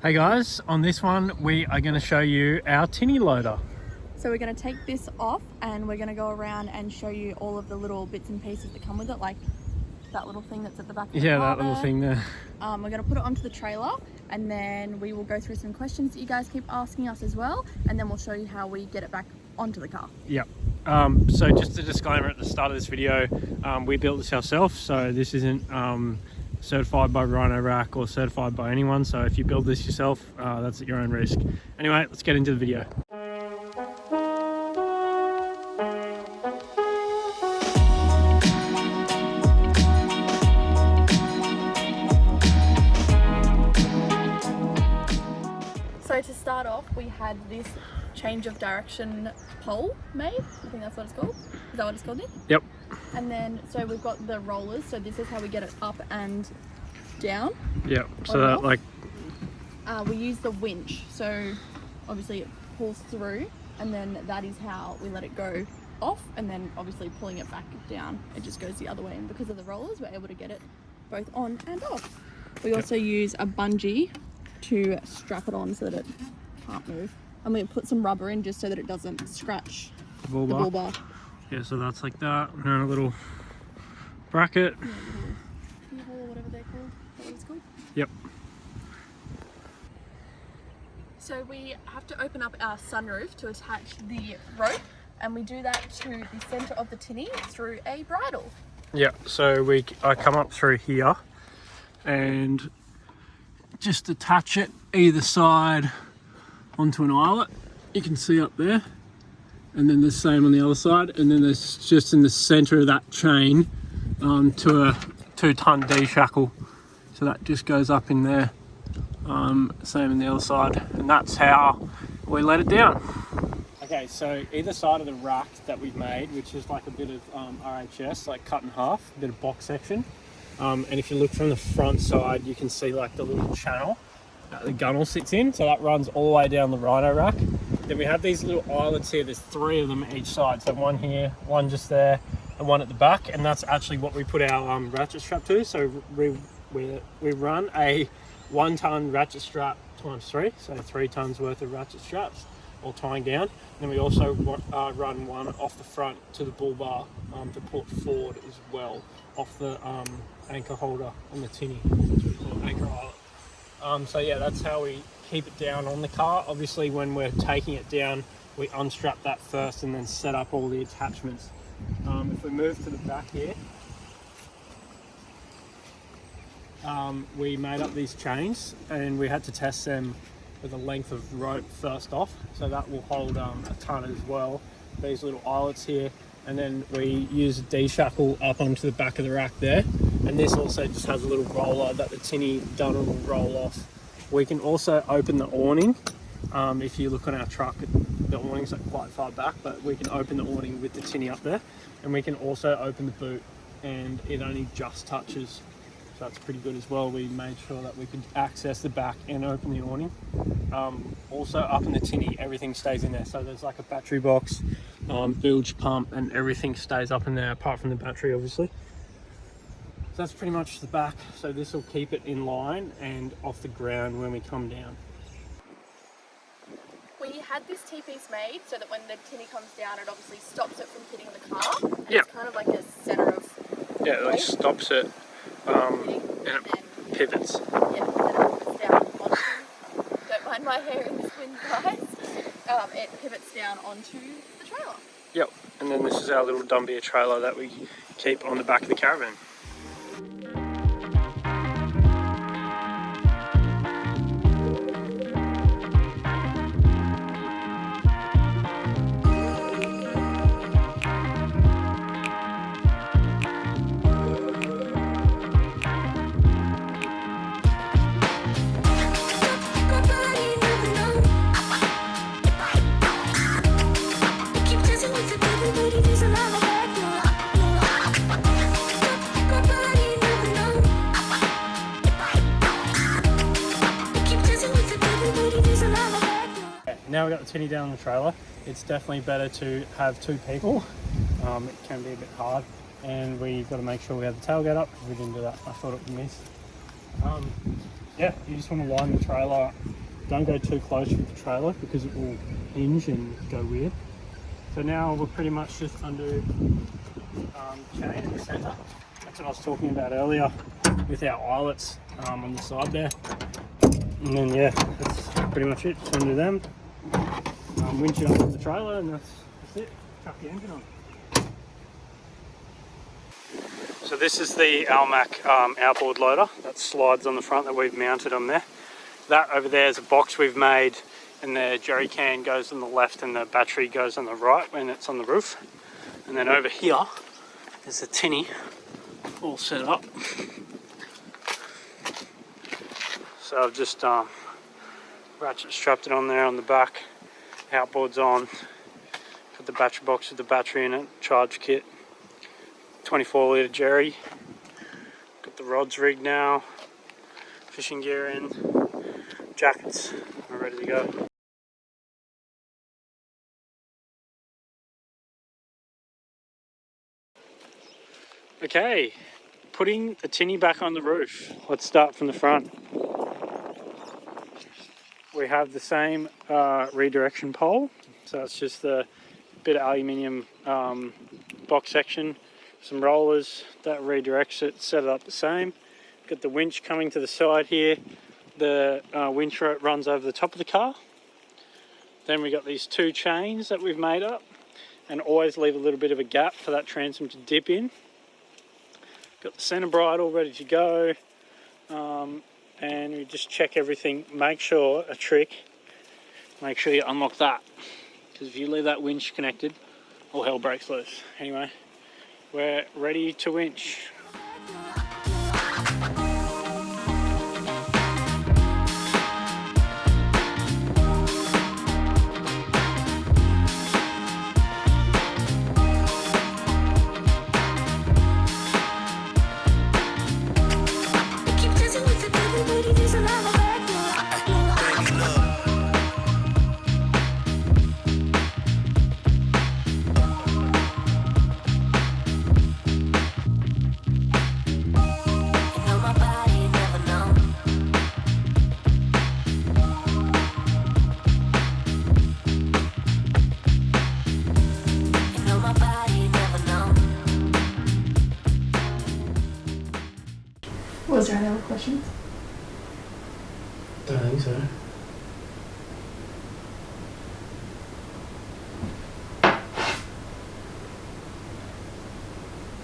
Hey guys, on this one we are going to show you our tinny loader. So we're going to take this off and we're going to go around and show you all of the little bits and pieces that come with it, like that little thing that's at the back of the car that little there. thing there. We're going to put it onto the trailer and then we will go through some questions that you guys keep asking us as well, and then we'll show you how we get it back onto the car. Yep. So just a disclaimer at the start of this video, we built this ourselves, so this isn't certified by Rhino Rack or certified by anyone, so if you build this yourself, that's at your own risk. Anyway, let's get into the video. So to start off, we had this change of direction pole made. I think that's what it's called. Is that what it's called, Nick? Yep. And then, so we've got the rollers. So this is how we get it up and down. Yep. So that like... we use the winch. So obviously it pulls through, and then that is how we let it go off. And then obviously pulling it back down, it just goes the other way. And because of the rollers, we're able to get it both on and off. We also use a bungee to strap it on so that it can't move. And we put some rubber in just so that it doesn't scratch the bull bar. Yeah, so that's like that, and then a little bracket. Yeah, keyhole or whatever they're called. Is that what it's called? Yep. So we have to open up our sunroof to attach the rope, and we do that to the centre of the tinny through a bridle. Yeah, so I come up through here and just attach it either side onto an eyelet. You can see up there. And then the same on the other side, and then there's just in the center of that chain to a 2-ton D shackle, so that just goes up in there. Same on the other side, and that's how we let it down. Okay, so either side of the rack that we've made, which is like a bit of RHS, like cut in half, a bit of box section, and if you look from the front side, you can see like the little channel that the gunnel sits in, so that runs all the way down the Rhino rack. Then we have these little eyelets here. There's 3 of them each side. So one here, one just there, and one at the back. And that's actually what we put our ratchet strap to. So we run a 1-ton ratchet strap times 3. So 3 tons worth of ratchet straps all tying down. And then we also run one off the front to the bull bar to put forward as well, off the anchor holder on the tinny. That's what we call it, anchor eyelet. So yeah, that's how we keep it down on the car. Obviously when we're taking it down, we unstrap that first and then set up all the attachments. If we move to the back here, we made up these chains and we had to test them with a length of rope first off, so that will hold a ton as well. These little eyelets here, and then we use a D-shackle up onto the back of the rack there, and this also just has a little roller that the tinny gunner will roll off. We can also open the awning. If you look on our truck, the awning's like quite far back, but we can open the awning with the tinny up there, and we can also open the boot, and it only just touches, so that's pretty good as well. We made sure that we could access the back and open the awning. Also up in the tinny, everything stays in there, so there's like a battery box, bilge pump, and everything stays up in there apart from the battery obviously. So that's pretty much the back, so this will keep it in line and off the ground when we come down. We had this T-piece made so that when the tinny comes down, it obviously stops it from hitting the car. And Yep. It's kind of like a centre of... Yeah, it like stops it and it pivots. Yeah, and it pivots down onto... Don't mind my hair in this wind, guys. It pivots down onto the trailer. Yep, and then this is our little Dumbier trailer that we keep on the back of the caravan. Now we've got the tinny down on the trailer, it's definitely better to have 2 people. It can be a bit hard, and we've got to make sure we have the tailgate up because we didn't do that. I thought it would miss. Yeah, you just want to line the trailer don't go too close with the trailer because it will hinge and go weird. So now we're pretty much just undo chain in the centre. That's what I was talking about earlier with our eyelets on the side there. And then yeah, that's pretty much it. Just undo them, winch it onto the trailer, and that's it. Chuck the engine on. So this is the Almac outboard loader that slides on the front that we've mounted on there. That over there is a box we've made, and the jerry can goes on the left and the battery goes on the right when it's on the roof. And then over here is the tinny all set up. So I've just ratchet strapped it on there on the back, outboard's on, put the battery box with the battery in it, charge kit, 24 litre jerry, got the rods rigged now, fishing gear in, jackets are ready to go. Okay, putting the tinny back on the roof. Let's start from the front. We have the same redirection pole, so it's just a bit of aluminium box section, some rollers that redirects it, set it up the same. Got the winch coming to the side here. The winch rope runs over the top of the car. Then we got these two chains that we've made up, and always leave a little bit of a gap for that transom to dip in. Got the center bridle ready to go, and we just check everything. Make sure make sure you unlock that, because if you leave that winch connected, all hell breaks loose. Anyway, we're ready to winch. Was there any other questions? Don't think so.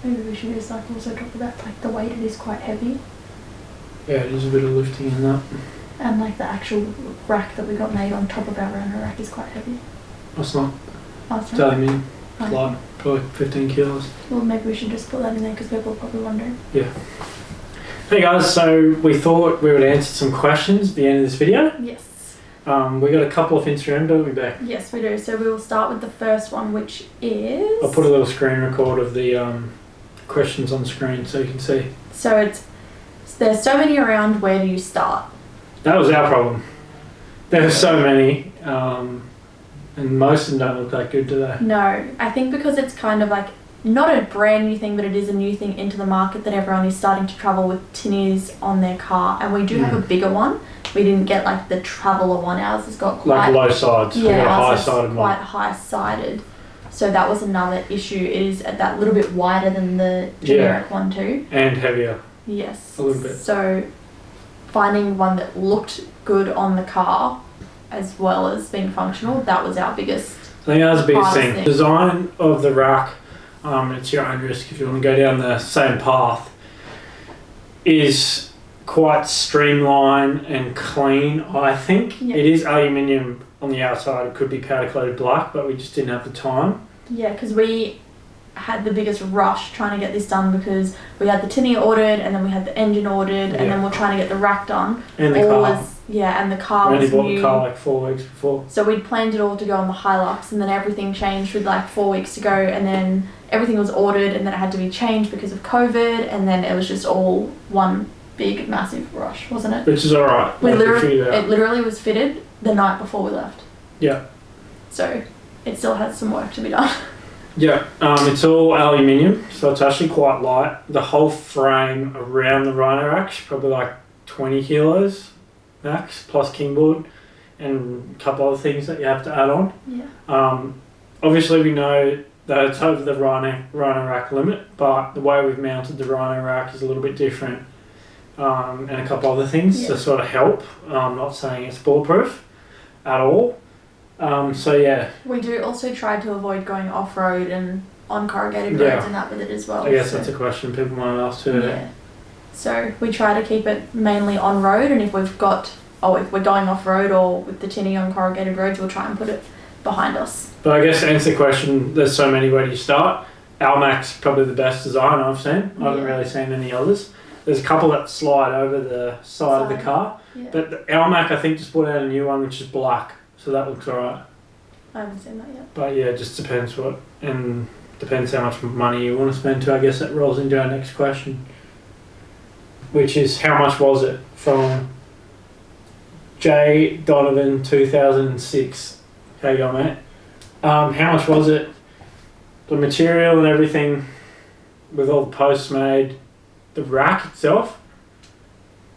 Maybe we should just like also talk about like the weight. It is quite heavy, Yeah, there's a bit of lifting in that. and like the actual rack that we got made on top of our runner rack is quite heavy. That's not. Oh, it's It's not? aluminium. Oh. Light, probably 15 kilos. Well, maybe we should just put that in there because people are probably wondering. Yeah. Hey guys, so we thought we would answer some questions at the end of this video. Yes. We got a couple of Instagram, don't we, Beck? Yes, we do. So we will start with the first one, which is... I'll put a little screen record of the questions on the screen so you can see. So it's... There's so many around, where do you start? That was our problem. There were so many, and most of them don't look that good, do they? No, I think because it's kind of like not a brand new thing, but it is a new thing into the market that everyone is starting to travel with tinnies on their car, and we do have a bigger one. We didn't get like the traveller one. Ours has got quite like low sides. Yeah, we got a ours high is sided quite one. high sided. So that was another issue. It is at that little bit wider than the generic one too. And heavier. Yes. A little bit. So finding one that looked good on the car as well as being functional, that was our biggest. I think that was the biggest hardest thing. Design of the rack, it's your own risk if you want to go down the same path, is quite streamlined and clean, I think. Yeah. It is aluminium on the outside. It could be powder coated black, but we just didn't have the time. Yeah, because we had the biggest rush trying to get this done because we had the tinny ordered and then we had the engine ordered and then we're trying to get the rack done. And the car. And the car We only was bought new. the car like 4 weeks before. So we'd planned it all to go on the Hilux, and then everything changed with like 4 weeks to go, and then everything was ordered and then it had to be changed because of COVID, and then it was just all one big massive rush, wasn't it? Which is alright. It literally was fitted the night before we left. Yeah. So it still has some work to be done. Yeah, it's all aluminium, so it's actually quite light. The whole frame around the rhino rack's probably like 20 kilos max, plus kingboard. and a couple other things that you have to add on. Yeah. Obviously, we know that it's over the rhino rack limit, but the way we've mounted the rhino rack is a little bit different, and a couple other things to sort of help. I'm not saying it's bulletproof at all. So yeah. We do also try to avoid going off-road and on corrugated roads and that with it as well. I guess that's a question people might ask too. Yeah. So we try to keep it mainly on road, and if we've got, if we're going off-road or with the tinny on corrugated roads, we'll try and put it behind us. But I guess to answer the question, there's so many, where do you start? Almac's probably the best design I've seen. I haven't really seen any others. There's a couple that slide over the side of the car. Yeah. But the Almac, I think, just brought out a new one which is black. So that looks alright. I haven't seen that yet. But yeah, it just depends depends how much money you want to spend too. I guess that rolls into our next question, which is how much was it, from J Donovan 2006. How you going, mate? How much was it? The material and everything, with all the posts made, the rack itself,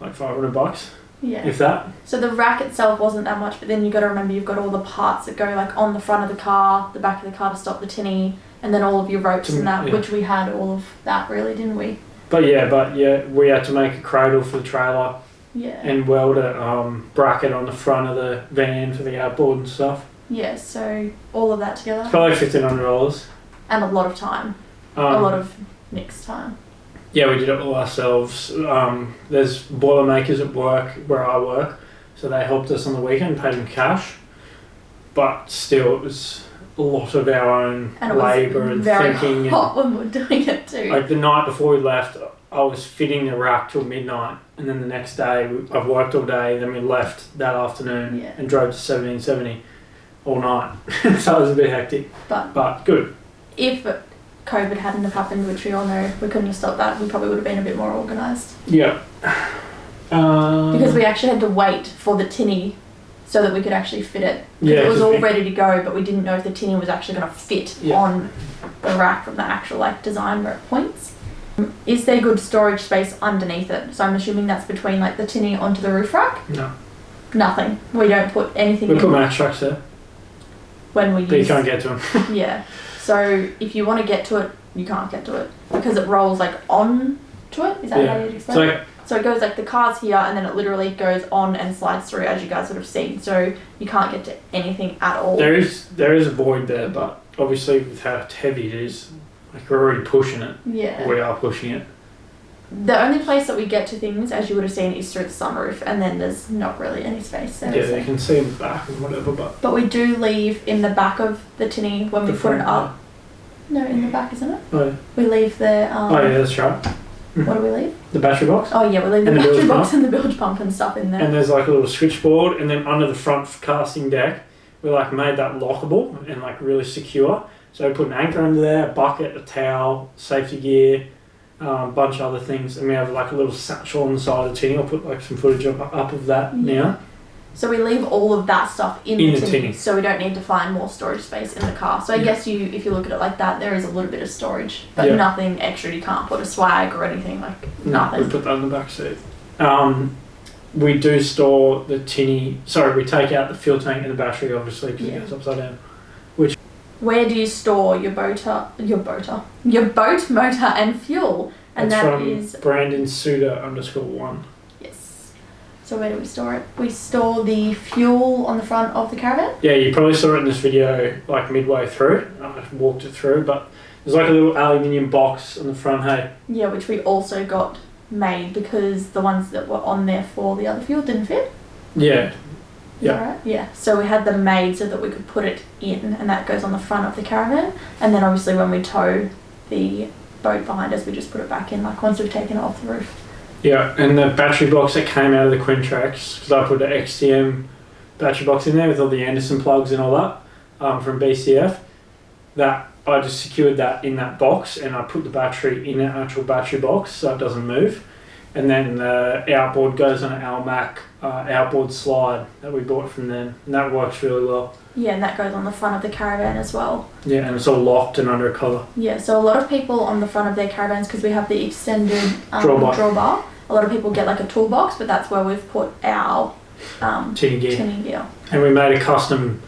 like $500. Yeah. If that. So the rack itself wasn't that much, but then you've got to remember you've got all the parts that go like on the front of the car, the back of the car to stop the tinny, and then all of your ropes and that, which we had all of that really, didn't we? But yeah, we had to make a cradle for the trailer. Yeah. And weld a bracket on the front of the van for the outboard and stuff. Yeah, so all of that together. It's probably $1,500. And a lot of time. A lot of Nick's time. Yeah, we did it all ourselves. There's boilermakers at work where I work, so they helped us on the weekend, paid in cash. But still, it was a lot of our own labour and thinking. Very hot when we were doing it too. Like the night before we left, I was fitting the rack till midnight, and then the next day I've worked all day. Then we left that afternoon and drove to 1770 all night. So it was a bit hectic, but good. If COVID hadn't have happened, which we all know we couldn't have stopped that, we probably would have been a bit more organised. Yeah. Because we actually had to wait for the tinny so that we could actually fit it. It was all ready to go, but we didn't know if the tinny was actually going to fit on the rack from the actual design points. Is there good storage space underneath it? So I'm assuming that's between the tinny onto the roof rack? No. Nothing. We don't put anything in. We put match tracks there. When we use... But you can't get to them. Yeah. So if you want to get to it, you can't get to it because it rolls on to it. Is that how you'd explain it? So it goes the car's here and then it literally goes on and slides through, as you guys would have seen. So you can't get to anything at all. There is a void there, but obviously with how heavy it is, we're already pushing it. Yeah. We are pushing it. The only place that we get to things, as you would have seen, is through the sunroof, and then there's not really any space there. Yeah, you can see in the back and whatever, but we do leave in the back of the tinny when we put it up. No, in the back, isn't it? Oh yeah. We leave the... oh yeah, that's right. What do we leave? The battery box. Oh yeah, we leave the battery box and the bilge pump and stuff in there. And there's a little switchboard, and then under the front casting deck, we made that lockable and really secure. So we put an anchor under there, a bucket, a towel, safety gear, a bunch of other things, and we have a little satchel on the side of the tinny. I'll put some footage up of that now. So we leave all of that stuff in the tinny, so we don't need to find more storage space in the car. So I guess if you look at it like that, there is a little bit of storage, but nothing extra. You can't put a swag or anything nothing. We put that in the back seat. We do store the tinny. Sorry, we take out the fuel tank and the battery, obviously, because it goes upside down. Where do you store your boat motor and fuel? And that's that from is Brandon Suda _1. Yes. So where do we store it? We store the fuel on the front of the caravan. Yeah, you probably saw it in this video midway through. I walked it through, but there's a little aluminium box on the front. Hey. Yeah, which we also got made because the ones that were on there for the other fuel didn't fit. Yeah. Yeah. Right? Yeah. So we had them made so that we could put it in, and that goes on the front of the caravan. And then obviously when we tow the boat behind us, we just put it back in once we've taken it off the roof. Yeah, and the battery box that came out of the Quintrax, because I put an XTM battery box in there with all the Anderson plugs and all that from BCF, that I just secured that in that box, and I put the battery in an actual battery box so it doesn't move. And then the outboard goes on an Almac outboard slide that we bought from them, and that works really well. Yeah, and that goes on the front of the caravan as well. Yeah, and it's all locked and under a collar. Yeah, so a lot of people on the front of their caravans, because we have the extended drawbar, a lot of people get a toolbox, but that's where we've put our tinny gear. Tinny gear. And we made a custom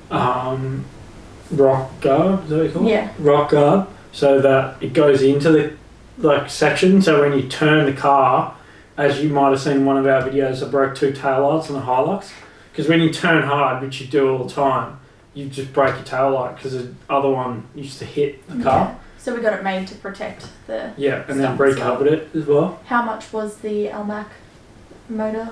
rock guard, is that what you call it? Yeah. Rock guard, so that it goes into the section, so when you turn the car, as you might have seen in one of our videos, I broke 2 taillights on the Hilux, because when you turn hard, which you do all the time, you just break your taillight because the other one used to hit the car. Yeah. So we got it made to protect the And then recovered it as well. How much was the LMAC motor?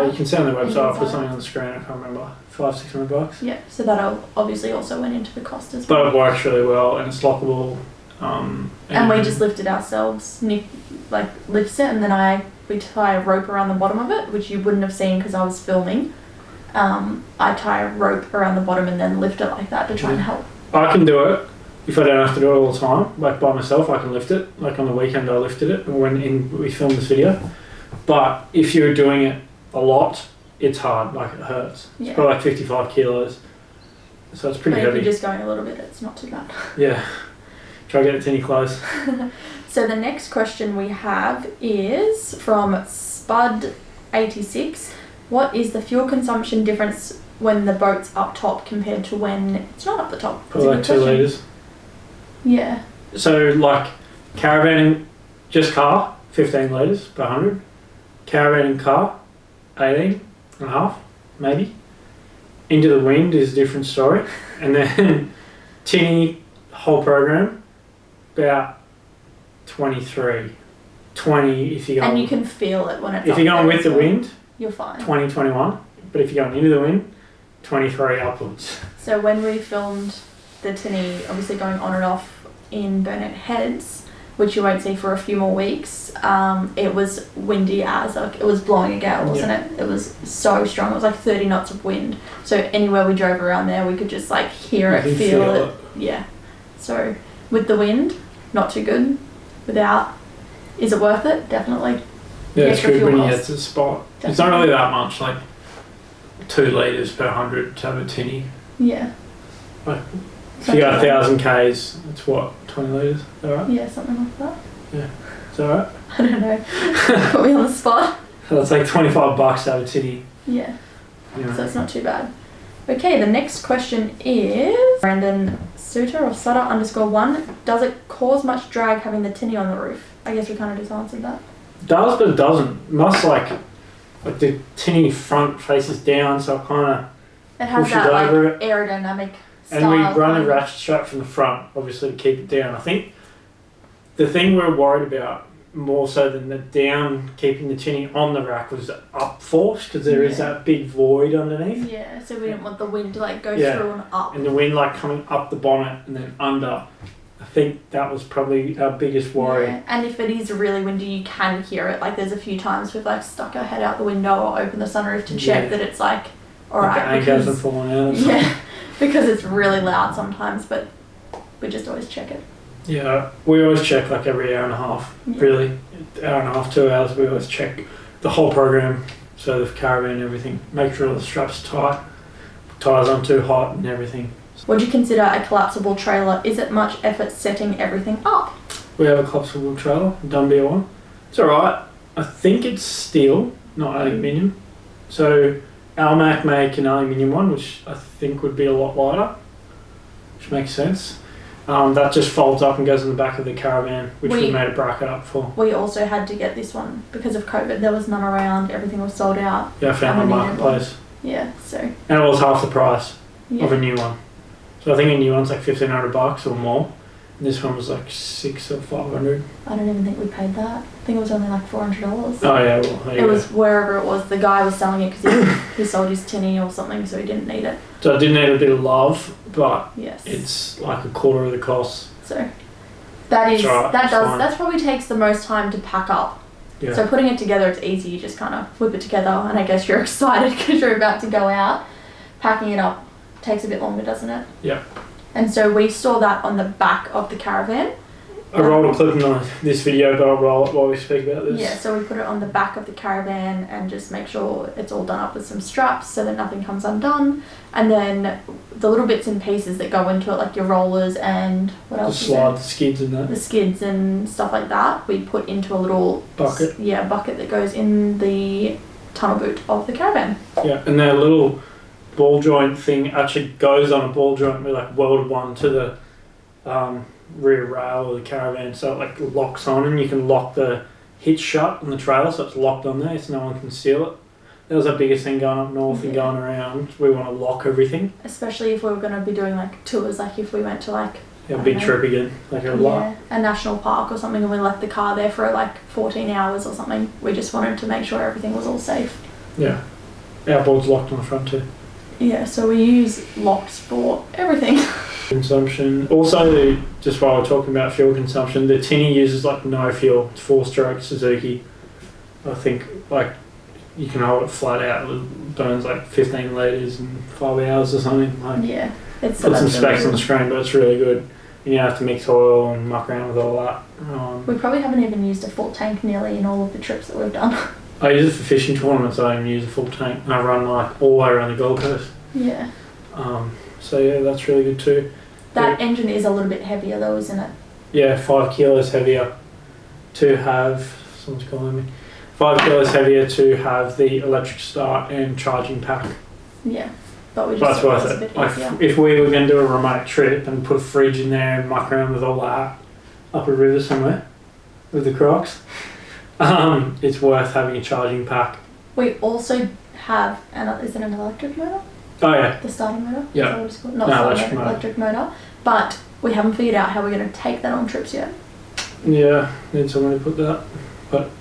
You can see on the website, I'll put something on the screen, I can't remember, $500-600. Yeah, so that obviously also went into the cost as But well. it works really well and it's lockable. And we just lift it ourselves. Nick lifts it, and then we tie a rope around the bottom of it, which you wouldn't have seen because I was filming. I tie a rope around the bottom and then lift it like that to try and help. I can do it if I don't have to do it all the time. Like by myself, I can lift it. Like on the weekend, I lifted it when we filmed this video. But if you're doing it a lot, it's hard. Like it hurts. Yeah. It's probably like 55 kilos. So it's pretty heavy. If you're just going a little bit, it's not too bad. Yeah. Try to get it tinny close. So the next question we have is from Spud86. What is the fuel consumption difference when the boat's up top compared to when it's not up the top? Probably like 2 litres. Yeah. So like caravan, just car, 15 litres per 100. Caravan and car, 18 and a half, maybe. Into the wind is a different story. And then tinny, whole program, about 23. 20 if you're going... And you can feel it when it's if up you're going there with the wind, you're fine. 20, 21. But if you're going into the wind, 23 upwards. So when we filmed the tinny, obviously going on and off in Burnett Heads, which you won't see for a few more weeks, it was windy as, like, it was blowing a gale, wasn't it? It was so strong. It was like 30 knots of wind. So anywhere we drove around there, we could just like hear it, feel it. Yeah. So with the wind, not too good. Without, is it worth it? Definitely. Yeah, it's good when you get to the spot. Definitely. It's not really that much, like 2 litres per 100 to have a tinny. Yeah. Like, if you got 1,000 Ks, it's what, 20 litres? Is that right? Yeah, something like that. Yeah. Is that right? I don't know. Put me on the spot. So it's like $25 to have a tinny. Yeah. Anyway. So it's not too bad. Okay, the next question is Brandon Suter or Sutter _1. Does it cause much drag having the tinny on the roof? I guess we kind of just answered that. It does, but it doesn't. It must like the tinny front faces down, so it kind of it has pushes that over like it. aerodynamic style. And we run a ratchet strap from the front, obviously, to keep it down. I think the thing we're worried about more so than the down, keeping the tinny on the rack, was up force, because there is that big void underneath. Yeah, so we didn't want the wind to like go Yeah. through and up. And the wind like coming up the bonnet and then under. I think that was probably our biggest worry. Yeah. And if it is really windy, you can hear it. Like there's a few times we've like stuck our head out the window or opened the sunroof to check that it's like alright. Like the anchor hasn't fallen out. Yeah, because it's really loud sometimes, but we just always check it. Yeah, we always check like every hour and a half, really. Hour and a half, 2 hours, we always check the whole program. So the caravan and everything. Make sure the strap's tight, tyres aren't too hot and everything. Would you consider a collapsible trailer? Is it much effort setting everything up? We have a collapsible trailer, Dumbia one. It's alright. I think it's steel, not aluminium. So Almac make an aluminium one, which I think would be a lot lighter, which makes sense. That just folds up and goes in the back of the caravan, which we made a bracket up for. We also had to get this one because of COVID. There was none around. Everything was sold out. Yeah, I found on Marketplace. Yeah, so. And it was half the price of a new one. So I think a new one's like $1,500 or more. And this one was like $600 or $500. I don't even think we paid that. I think it was only like $400. Oh yeah, well there you go. It was wherever it was. The guy was selling it because he sold his tinny or something, so he didn't need it. So I did need a bit of love, but yes, it's like a quarter of the cost. So that is right, that probably takes the most time to pack up. Yeah. So putting it together, it's easy. You just kind of whip it together, and I guess you're excited because you're about to go out. Packing it up takes a bit longer, doesn't it? Yeah. And so we store that on the back of the caravan. I rolled a clip in this video, but I'll roll it while we speak about this. Yeah, so we put it on the back of the caravan and just make sure it's all done up with some straps so that nothing comes undone. And then the little bits and pieces that go into it, like your rollers and what else? The slide, the skids and that. The skids and stuff like that, we put into a little bucket. Bucket that goes in the tunnel boot of the caravan. Yeah, and their little ball joint thing actually goes on a ball joint. We like welded one to the rear rail of the caravan, so it like locks on, and you can lock the hitch shut on the trailer, so it's locked on there, so no one can steal it. That was our biggest thing going up north and going around. We want to lock everything, especially if we were going to be doing like tours, like if we went to like a big trip again, like a national park or something, and we left the car there for like 14 hours or something. We just wanted to make sure everything was all safe. Yeah, our board's locked on the front too. Yeah, so we use locks for everything. Consumption. Also, just while we're talking about fuel consumption, the Tinny uses like no fuel. It's 4-stroke Suzuki. I think like you can hold it flat out. It burns like 15 litres in 5 hours or something. Like, yeah, it's put some specs on the screen, but it's really good. You don't have to mix oil and muck around with all that. We probably haven't even used a full tank nearly in all of the trips that we've done. I use it for fishing tournaments. I don't use a full tank. I run like all the way around the Gold Coast. Yeah. So yeah, that's really good too. That engine is a little bit heavier though, isn't it? Yeah, 5 kilos heavier to have. Someone's calling me. 5 kilos heavier to have the electric start and charging pack. Yeah, but we just thought it was a bit easier. If we were going to do a remote trip and put a fridge in there and muck around with all that up a river somewhere with the Crocs, it's worth having a charging pack. We also have is it an electric motor? Oh yeah. The starting motor? Yeah. Is that what it's called? Not electric motor. But we haven't figured out how we're going to take that on trips yet. Yeah, need someone to put that. But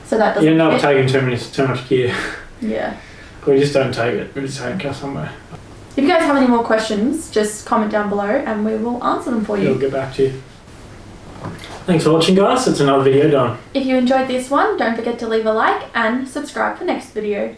so that doesn't. You end up taking too much gear. Yeah. We just don't take it. We just take it somewhere. If you guys have any more questions, just comment down below and we will answer them for you. We'll get back to you. Thanks for watching, guys. It's another video done. If you enjoyed this one, don't forget to leave a like and subscribe for next video.